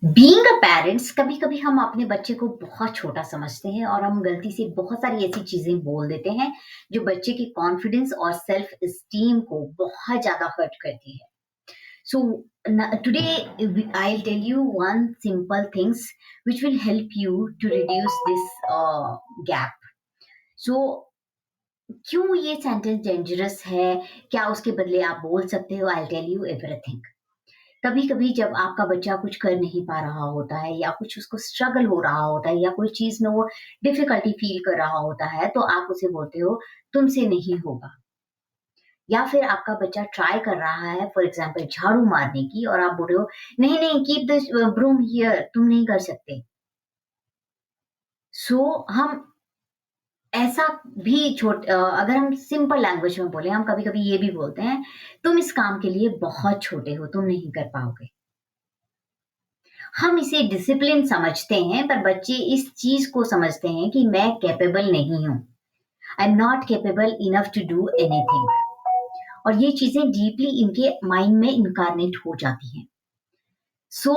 Being a parents कभी-कभी हम अपने बच्चे को बहुत छोटा समझते हैं और हम गलती से बहुत सारी ऐसी चीज़ें बोल देते हैं, जो बच्चे के कॉन्फिडेंस और सेल्फ एस्टीम को बहुत ज़्यादा हर्ट करती है। So today I'll tell you one simple things which will help you to reduce this gap. So क्यों ये सेंटेंस डेंजरस है? क्या उसके बदले आप बोल सकते हो? I'll tell you everything. कभी-कभी जब आपका बच्चा कुछ कर नहीं पा रहा होता है या कुछ उसको स्ट्रगल हो रहा होता है या कोई चीज़ में वो डिफ़िकल्टी फ़ील कर रहा होता है, तो आप उसे बोलते हो, "तुमसे नहीं होगा।" या फिर आपका बच्चा ट्राई कर रहा है फॉर एग्ज़ाम्पल झाड़ू मारने की और आप बोल रहे हो, "नहीं, नहीं, कीप दिस ब्रूम हियर, तुम नहीं कर सकते।" सो हम ऐसा भी अगर हम सिंपल लैंग्वेज में बोले, हम कभी-कभी ये भी बोलते हैं, "तुम इस काम के लिए बहुत छोटे हो, तुम नहीं कर पाओगे।" हम इसे डिसिप्लिन समझते हैं, पर बच्चे इस चीज़ को समझते हैं कि मैं कैपेबल नहीं हूँ। I am not capable enough to do anything और ये चीज़ें डीपली इनके माइंड में इनकार्नेट हो जाती हैं। सो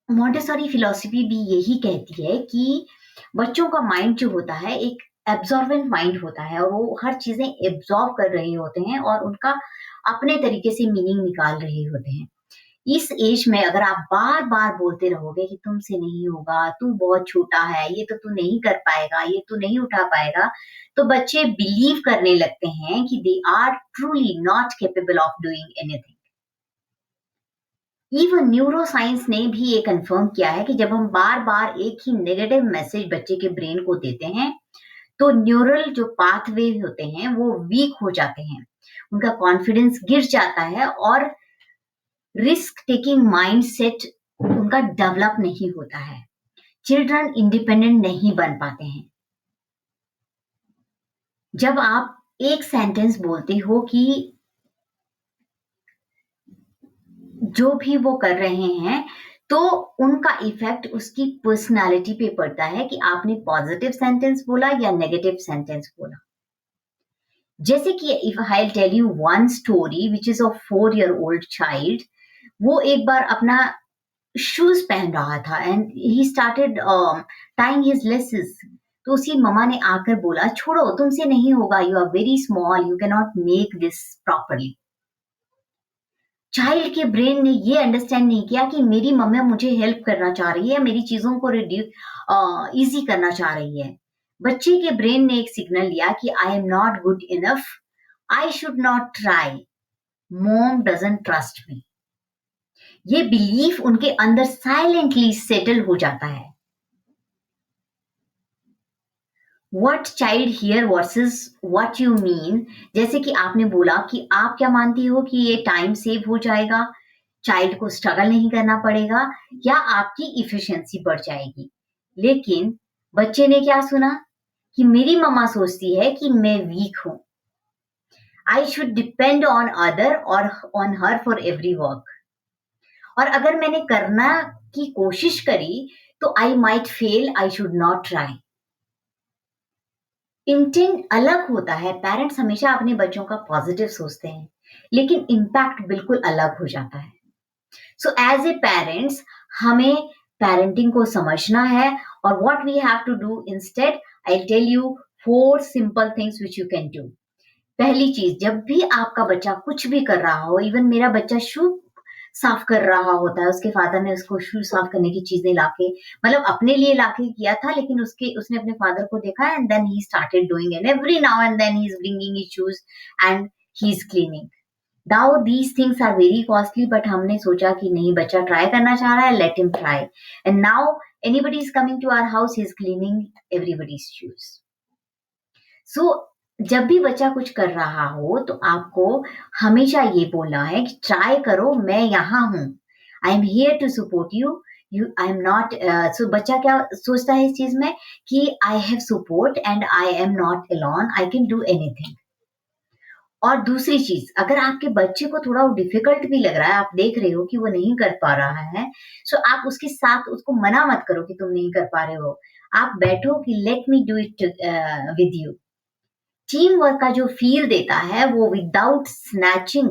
मॉन्टेसरी फिलॉसफी भी यही कहती है कि बच्चों का माइंड जो होता है एक एब्जॉर्बेंट माइंड होता है और वो हर चीज़ें एब्जॉर्ब कर रहे होते हैं और उनका अपने तरीके से मीनिंग निकाल रहे होते हैं। इस एज में अगर आप बार-बार बोलते रहोगे कि तुमसे नहीं होगा, तू बहुत छोटा है, ये तो तू नहीं कर पाएगा, ये तू नहीं उठा पाएगा, तो बच्चे बिलीव करने लगते हैं कि they are truly not capable of doing anything. Even neuroscience ने भी ये कन्फर्म किया है कि जब हम बार-बार एक ही नेगेटिव मैसेज बच्चे के ब्रेन को देते हैं, तो न्यूरल जो पाथवे होते हैं, वो वीक हो जाते हैं। उनका कॉन्फिडेंस गिर जाता है और रिस्क टेकिंग माइंडसेट उनका डेवलप नहीं होता है। चिल्ड्रन इंडिपेंडेंट नहीं बन पाते हैं। जब आप एक सेंटेंस बोलते हो कि जो भी वो कर रहे हैं, तो उनका इफ़ेक्ट उसकी पर्सनैलिटी पे पड़ता है कि आपने पॉज़िटिव सेंटेंस बोला या नेगेटिव सेंटेंस बोला। जैसे कि if I tell you one story which is of 4 year old child, वो एक बार अपना शूज़ पहन रहा था and he started tying his laces. तो उसकी मम्मा ने आकर बोला, "छोड़ो, तुमसे नहीं होगा, you are very small, you can not make this properly." Child के ब्रेन ने ये अंडरस्टैंड नहीं किया कि मेरी मम्मी मुझे हेल्प करना चाह रही है, मेरी चीज़ों को ईज़ी करना चाह रही है। बच्चे के ब्रेन ने एक सिग्नल दिया कि आई am not good enough, I should not try, mom doesn't trust me. ये बिलीफ उनके अंदर साइलेंटली सेटल हो जाता है। What child here versus what you mean, जैसे कि आपने बोला कि आप क्या मानती हो कि ये टाइम सेव हो जाएगा, चाइल्ड को स्ट्रगल नहीं करना पड़ेगा या आपकी एफिशिएंसी बढ़ जाएगी। लेकिन बच्चे ने क्या सुना कि मेरी मम्मा सोचती है कि मैं वीक हूँ। I should depend on other और on her for every work. और अगर मैंने करना की कोशिश करी तो I might fail, I should not try. Intent अलग होता है, पेरेंट्स हमेशा अपने बच्चों का पॉजिटिव सोचते हैं, लेकिन इम्पैक्ट बिल्कुल अलग हो जाता है। सो एज ए पेरेंट्स हमें पेरेंटिंग को समझना है और what we have to do instead, I tell you 4 simple things which you can do. पहली चीज, जब भी आपका बच्चा कुछ भी कर रहा हो, इवन मेरा बच्चा शू साफ कर रहा होता है, उसके फादर ने उसको शू साफ करने की चीजें लाके, मतलब अपने लिए लाके किया था, लेकिन उसने अपने फादर को देखा and then he started doing, and every now and then he is bringing his shoes and he is cleaning. Now these things are very costly, but हमने सोचा कि नहीं, बच्चा ट्राई करना चाह रहा है, let him try. And now anybody is coming to our house, he is cleaning everybody's shoes. So जब भी बच्चा कुछ कर रहा हो तो आपको हमेशा ये बोलना है कि ट्राई करो, मैं यहाँ हूँ, I am here to support you, you I am not. So बच्चा क्या सोचता है इस चीज में कि I have support and I am not alone, I can do anything. और दूसरी चीज, अगर आपके बच्चे को थोड़ा डिफिकल्ट भी लग रहा है, आप देख रहे हो कि वो नहीं कर पा रहा है, सो आप उसके साथ उसको मना मत करो कि तुम नहीं कर पा रहे हो। आप बैठो कि let me do it with you. Team work का जो फील देता है वो विदाउट स्नैचिंग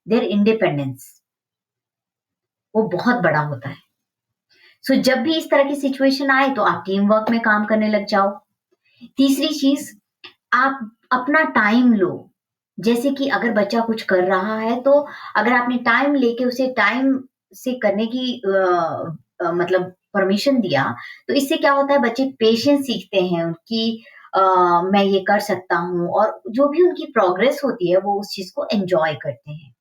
देयर इंडिपेंडेंस, वो बहुत बड़ा होता है। सो जब भी इस तरह की सिचुएशन आए तो आप टीम वर्क में काम करने लग जाओ। तीसरी चीज़, आप अपना टाइम लो। जैसे कि अगर बच्चा कुछ कर रहा है तो अगर आपने टाइम लेके उसे टाइम से करने की मतलब परमिशन दिया, तो इससे क्या होता है बच्चे पेशेंस सीखते हैं उनकी अ, मैं ये कर सकता हूँ और जो भी उनकी प्रोग्रेस होती है वो उस चीज़ को एन्जॉय करते हैं।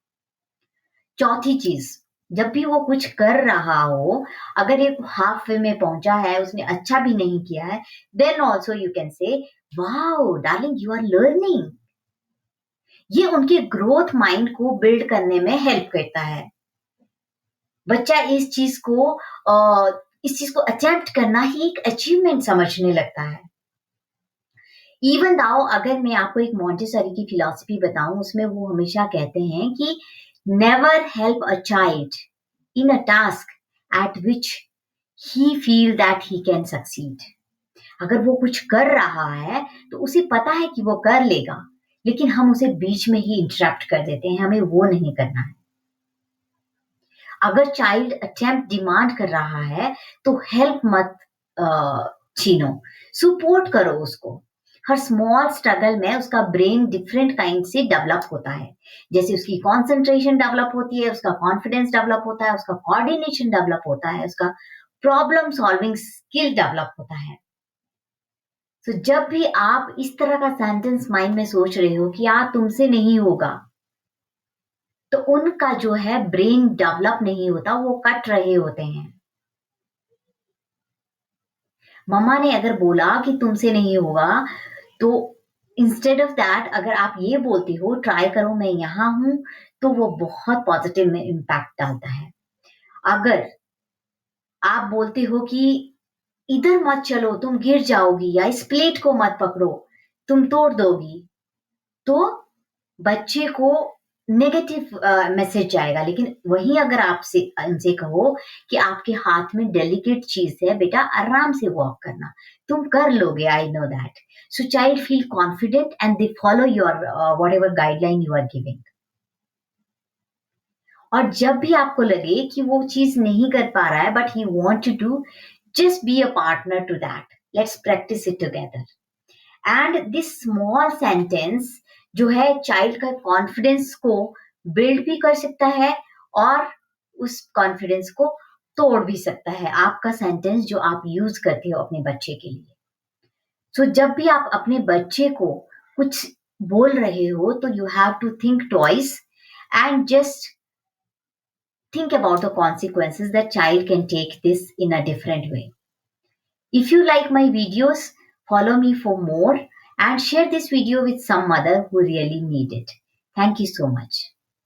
चौथी चीज़, जब भी वो कुछ कर रहा हो, अगर ये हाफ वे में पहुँचा है, उसने अच्छा भी नहीं किया है, then also you can say, "wow! Darling you are learning." ये उनके ग्रोथ माइंड को बिल्ड करने में हेल्प करता है। बच्चा इस चीज़ को अटेम्प्ट करना ही एक अचीवमेंट समझने लगता है। इवन दाओ अगर मैं आपको एक मॉन्टेसरी की फिलॉसफी बताऊँ, उसमें वो हमेशा कहते हैं कि never help a child in a task at which he feel that he can succeed. अगर वो कुछ कर रहा है, तो उसे पता है कि वो कर लेगा, लेकिन हम उसे बीच में ही इंटरप्ट कर देते हैं, हमें वो नहीं करना है। अगर चाइल्ड अटेम्प्ट डिमांड कर रहा है, तो हेल्प मत अ, छीनो, सपोर्ट करो उसको। हर स्मॉल स्ट्रगल में उसका ब्रेन डिफरेंट काइंड से डेवलप होता है। जैसे उसकी कंसंट्रेशन डेवलप होती है, उसका कॉन्फिडेंस डेवलप होता है, उसका कोऑर्डिनेशन डेवलप होता है, उसका प्रॉब्लम सॉल्विंग स्किल डेवलप होता है। तो जब भी आप इस तरह का सेंटेंस माइंड में सोच रहे हो कि यार तुमसे नहीं होगा, तो उनका जो है ब्रेन डेवलप नहीं होता, वो कट रहे होते हैं। मम्मा ने अगर बोला कि तुमसे नहीं होगा, तो इंस्टेड ऑफ दैट अगर आप ये बोलते हो ट्राई करो मैं यहाँ हूँ, तो वो बहुत पॉजिटिव में इम्पैक्ट डालता है। अगर आप बोलते हो कि इधर मत चलो, तुम गिर जाओगी या इस प्लेट को मत पकड़ो, तुम तोड़ दोगी, तो बच्चे को नेगेटिव मैसेज जाएगा। लेकिन वहीं अगर आपसे उनसे कहो कि आपके हाथ में डेलिकेट चीज़ है, बेटा आराम से वॉक करना, तुम कर लोगे, I know that. So child feel confident and they follow your whatever guideline you are giving. और जब भी आपको लगे कि वो चीज़ नहीं कर पा रहा है but he want to do, just be a partner to that. Let's practice it together. And this small sentence जो है चाइल्ड का कॉन्फिडेंस को बिल्ड भी कर सकता है और उस कॉन्फिडेंस को तोड़ भी सकता है, आपका सेंटेंस जो आप यूज करते हो अपने बच्चे के लिए। सो जब भी आप अपने बच्चे को कुछ बोल रहे हो तो you have to think twice and just think about the consequences that child can take this in a different way. If you like my videos, follow me for more and share this video with some mother who really need it. Thank you so much.